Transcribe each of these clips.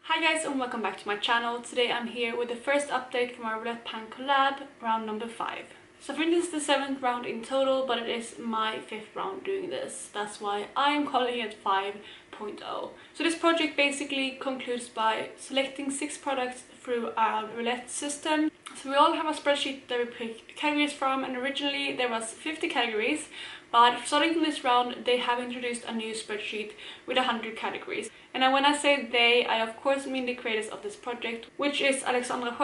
Hi guys and welcome back to my channel. Today I'm here with the first update from our Roulette Pan collab, round number 5. So I think this is the 7th round in total, but it is my 5th round doing this. That's why I am calling it 5.0. So this project basically concludes by selecting 6 products through our Roulette system. So we all have a spreadsheet that we pick categories from, and originally there was 50 categories, but starting from this round they have introduced a new spreadsheet with 100 categories. And when I say they, I of course mean the creators of this project, which is Alexandra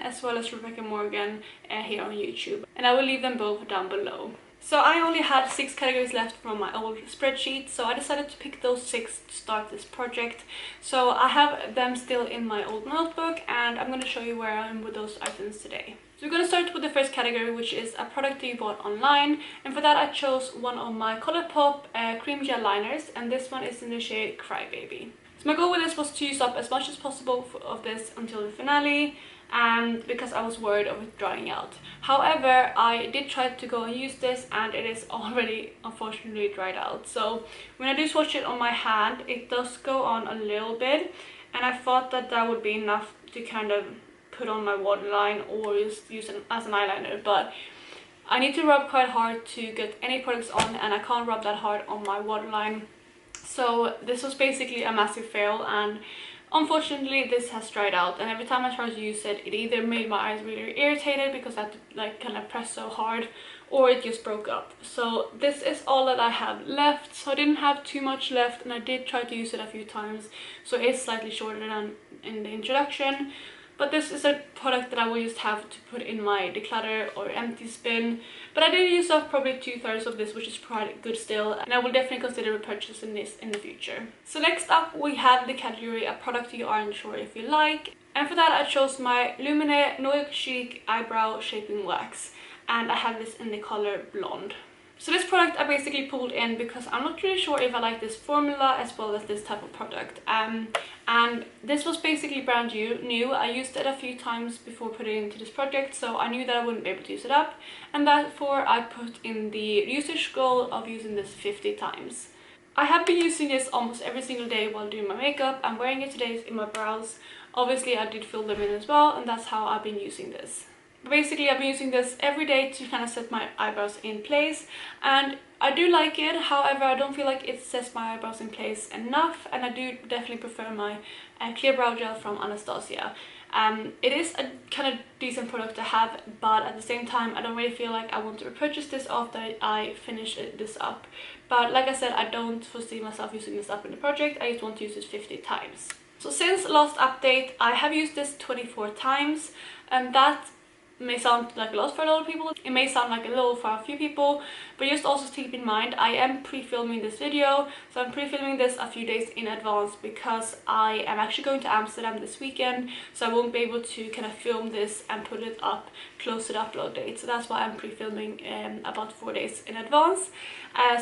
as well as Rebecca Morgan here on YouTube. And I will leave them both down below. So I only had 6 categories left from my old spreadsheet, so I decided to pick those 6 to start this project. So I have them still in my old notebook, and I'm going to show you where I am with those items today. So we're going to start with the first category, which is a product that you bought online, and for that I chose one of my Collab cream gel liners, and this one is in the shade Crybaby. So my goal with this was to use up as much as possible of this until the finale, and because I was worried of it drying out. However, I did try to go and use this, and it is already unfortunately dried out. So when I do swatch it on my hand, it does go on a little bit, and I thought that that would be enough to kind of put on my waterline or use it as an eyeliner, but I need to rub quite hard to get any products on, and I can't rub that hard on my waterline. So this was basically a massive fail, and unfortunately this has dried out, and every time I tried to use it, it either made my eyes really irritated because I had to like kind of press so hard, or it just broke up. So this is all that I have left. So I didn't have too much left, and I did try to use it a few times, so it's slightly shorter than in the introduction. But this is a product that I will just have to put in my declutter or empty bin. But I did use up probably 2/3 of this, which is quite good still, and I will definitely consider repurchasing this in the future. So next up we have the category a product you aren't sure if you like, and for that I chose my Lumine Noir Chic Eyebrow Shaping Wax, and I have this in the color Blonde. So this product I basically pulled in because I'm not really sure if I like this formula as well as this type of product. And this was basically brand new. I used it a few times before putting it into this project, so I knew that I wouldn't be able to use it up, and therefore I put in the usage goal of using this 50 times. I have been using this almost every single day while doing my makeup. I'm wearing it today in my brows. Obviously I did fill them in as well, and that's how I've been using this. Basically I've been using this every day to kind of set my eyebrows in place, and I do like it. However, I don't feel like it sets my eyebrows in place enough, and I do definitely prefer my clear brow gel from Anastasia. It is a kind of decent product to have, but at the same time I don't really feel like I want to repurchase this after I finish this up. But like I said, I don't foresee myself using this up in the project. I just want to use it 50 times. So since last update I have used this 24 times, and that may sound like a lot for a lot of people. It may sound like a little for a few people, but just also keep in mind I am pre-filming this video. So I'm pre-filming this a few days in advance because I am actually going to Amsterdam this weekend, so I won't be able to kind of film this and put it up close to the upload date. So that's why I'm pre-filming about 4 days in advance.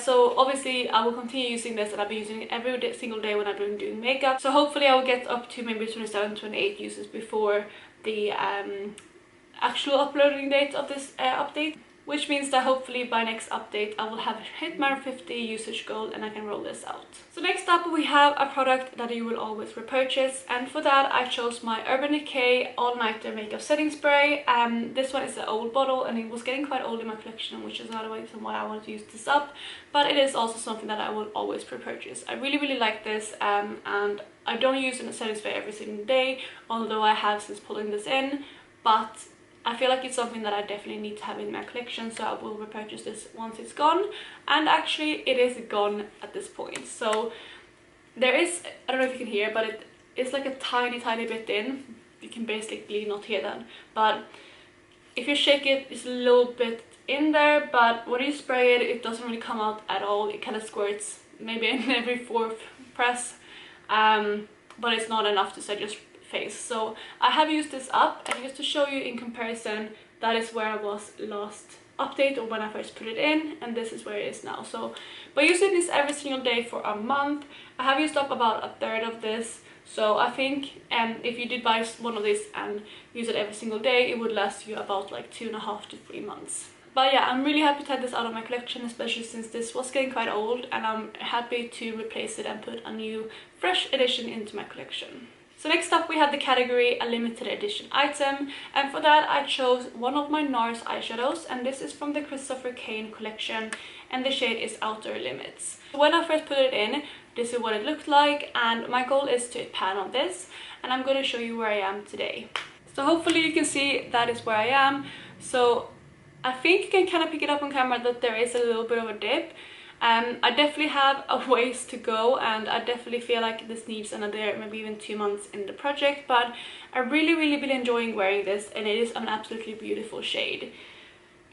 So obviously I will continue using this, and I'll be using it every single day when I'm doing makeup. So hopefully I will get up to maybe 27, 28 uses before the actual uploading date of this update, which means that hopefully by next update I will have hit my 50 usage goal and I can roll this out. So next up we have a product that you will always repurchase, and for that I chose my Urban Decay All Nighter Makeup Setting Spray. This one is an old bottle, and it was getting quite old in my collection, which is another reason why I wanted to use this up, but it is also something that I will always repurchase. I really like this, and I don't use it in a setting spray every single day, although I have since pulling this in, but I feel like it's something that I definitely need to have in my collection, so I will repurchase this once it's gone. And actually it is gone at this point. So there is, I don't know if you can hear, but it's like a tiny bit in. You can basically not hear that, but if you shake it, it's a little bit in there, but when you spray it, it doesn't really come out at all. It kind of squirts maybe in every 4th press, but it's not enough to set your face. So I have used this up, and just to show you in comparison, that is where I was last update, or when I first put it in, and this is where it is now. So by using this every single day for a month, I have used up about 1/3 of this. So I think if you did buy one of these and use it every single day, it would last you about like 2.5 to 3 months. But yeah, I'm really happy to have this out of my collection, especially since this was getting quite old, and I'm happy to replace it and put a new fresh edition into my collection. So next up we have the category a limited edition item, and for that I chose one of my NARS eyeshadows, and this is from the Christopher Kane collection and the shade is Outer Limits. When I first put it in, this is what it looked like, and my goal is to hit pan on this, and I'm going to show you where I am today. So hopefully you can see that is where I am. So I think you can kind of pick it up on camera that there is a little bit of a dip. I definitely have a ways to go, and I definitely feel like this needs another maybe even 2 months in the project, but I really been enjoying wearing this, and it is an absolutely beautiful shade.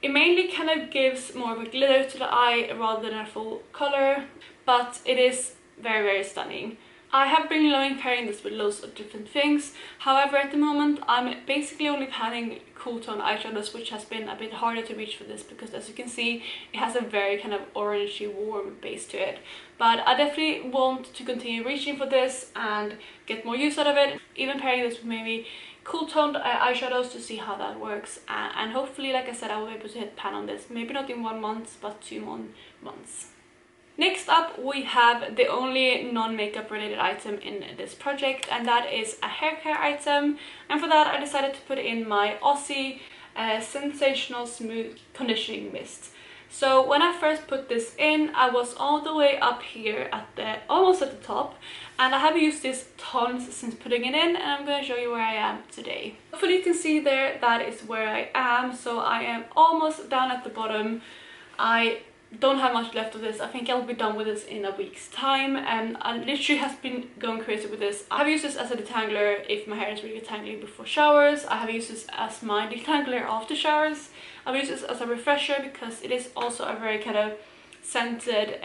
It mainly kind of gives more of a glitter to the eye rather than a full color, but it is very stunning. I have been loving pairing this with loads of different things. However, at the moment I'm basically only panning cool tone eyeshadows, which has been a bit harder to reach for this because, as you can see, it has a very kind of orangey warm base to it. But I definitely want to continue reaching for this and get more use out of it, even pairing this with maybe cool toned eyeshadows to see how that works, and hopefully, like I said, I will be able to hit pan on this, maybe not in 1 month but 2 more months. Next up we have the only non-makeup related item in this project, and that is a hair care item, and for that I decided to put in my Aussie Sensational Smooth Conditioning Mist. So when I first put this in, I was all the way up here at almost at the top, and I have used this tons since putting it in, and I'm going to show you where I am today. Hopefully you can see there, that is where I am. So I am almost down at the bottom. I don't have much left of this. I think I'll be done with this in a week's time, and I literally have been going crazy with this. I have used this as a detangler if my hair is really tangly before showers. I have used this as my detangler after showers. I've used this as a refresher because it is also a very kind of scented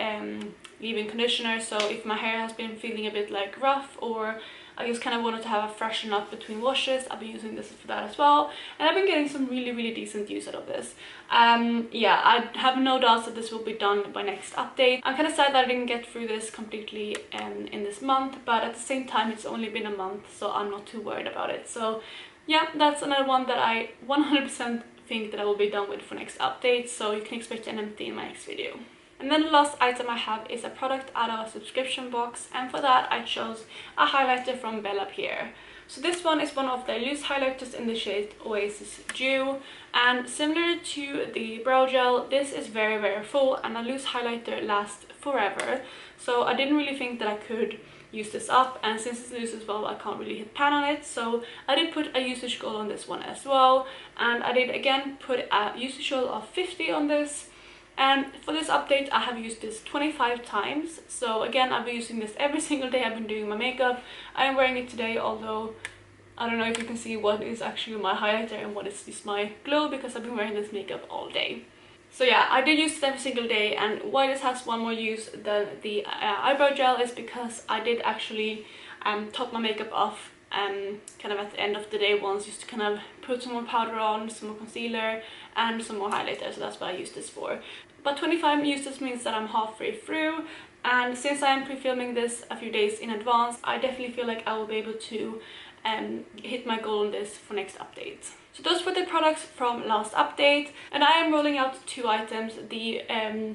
leave-in conditioner. So if my hair has been feeling a bit like rough, or I just kind of wanted to have a freshen up between washes, I've been using this for that as well, and I've been getting some really decent use out of this. Yeah, I have no doubts that this will be done by next update. I'm kind of sad that I didn't get through this completely in this month, but at the same time it's only been a month, so I'm not too worried about it. So yeah, that's another one that I 100% think that I will be done with for next update, so you can expect an empty in my next video. And then the last item I have is a product out of a subscription box, and for that I chose a highlighter from Bella Pierre. So this one is one of the loose highlighters in the shade Oasis Dew, and similar to the brow gel, this is very full, and a loose highlighter lasts forever. So I didn't really think that I could use this up, and since it's loose as well, I can't really hit pan on it. So I did put a usage goal on this one as well, and I did again put a usage goal of 50 on this. And for this update I have used this 25 times. So again, I've been using this every single day I've been doing my makeup. I am wearing it today, although I don't know if you can see what is actually my highlighter and what is just my glow, because I've been wearing this makeup all day. So yeah, I did use it every single day, and why this has one more use than the eyebrow gel is because I did actually top my makeup off kind of at the end of the day once, just to kind of put some more powder on, some more concealer and some more highlighter. So that's what I used this for. But 25 uses means that I'm halfway through, and since I am pre-filming this a few days in advance, I definitely feel like I will be able to hit my goal on this for next update. So those were the products from last update, and I am rolling out 2 items, the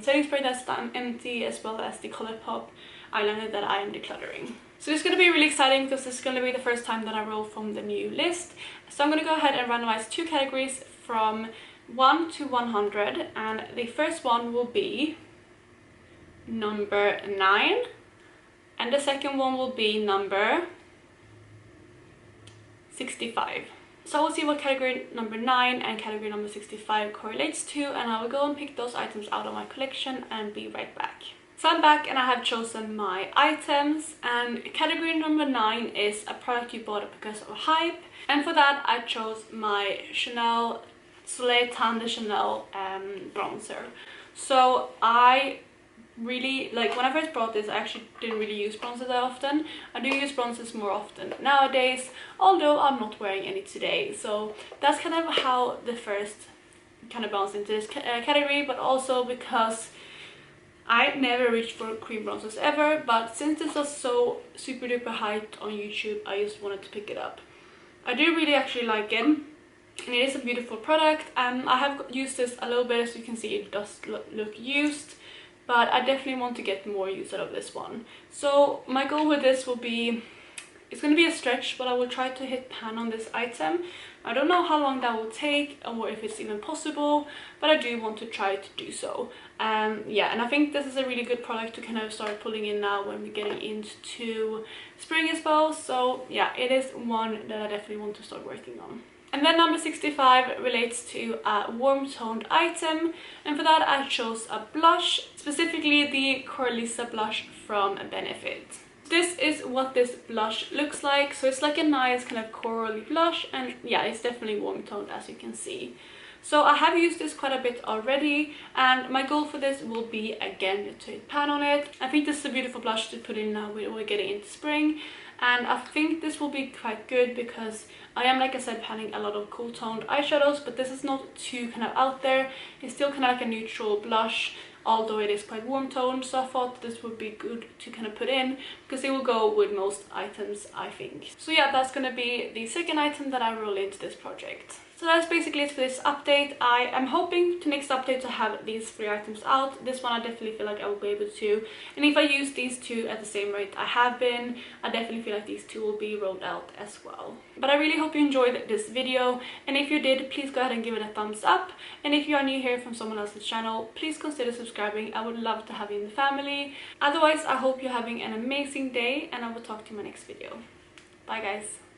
setting spray that's empty, as well as the Collab eyeliner that I am decluttering. So it's going to be really exciting because this is going to be the first time that I roll from the new list. So I'm going to go ahead and randomize 2 categories from 1 to 100, and the first one will be number 9, and the second one will be number 65. So we'll see what category number 9 and category number 65 correlates to, and I will go and pick those items out of my collection and be right back. So I'm back and I have chosen my items, and category number 9 is a product you bought because of hype, and for that I chose my Chanel Soleil Tan de Chanel bronzer. So I really, like, when I first bought this I actually didn't really use bronzer that often. I do use bronzers more often nowadays, although I'm not wearing any today. So that's kind of how the first kind of bounced into this category, but also because I never reached for cream bronzers ever, but since this was so super duper hyped on YouTube, I just wanted to pick it up. I do really actually like it, and it is a beautiful product. I have used this a little bit, as you can see it does look used, but I definitely want to get more use out of this one. So my goal with this will be It's going to be a stretch, but I will try to hit pan on this item. I don't know how long that will take or if it's even possible, but I do want to try to do so. Yeah, and I think this is a really good product to kind of start pulling in now when we're getting into spring as well. So yeah, it is one that I definitely want to start working on. And then number 65 relates to a warm toned item, and for that I chose a blush, specifically the Coralisa blush from Benefit. This is what this blush looks like. So it's like a nice kind of corally blush, and yeah, it's definitely warm toned, as you can see. So I have used this quite a bit already, and my goal for this will be again to hit pan on it. I think this is a beautiful blush to put in now when we're getting into spring, and I think this will be quite good because I am, like I said, panning a lot of cool toned eyeshadows, but this is not too kind of out there. It's still kind of like a neutral blush, although it is quite warm toned, so I thought this would be good to kind of put in because it will go with most items, I think. So yeah, that's gonna be the second item that I roll into this project. So that's basically it for this update. I am hoping to next update to have these 3 items out. This one I definitely feel like I will be able to. And if I use these 2 at the same rate I have been, I definitely feel like these 2 will be rolled out as well. But I really hope you enjoyed this video. And if you did, please go ahead and give it a thumbs up. And if you are new here from someone else's channel, please consider subscribing. I would love to have you in the family. Otherwise, I hope you're having an amazing day, and I will talk to you in my next video. Bye guys.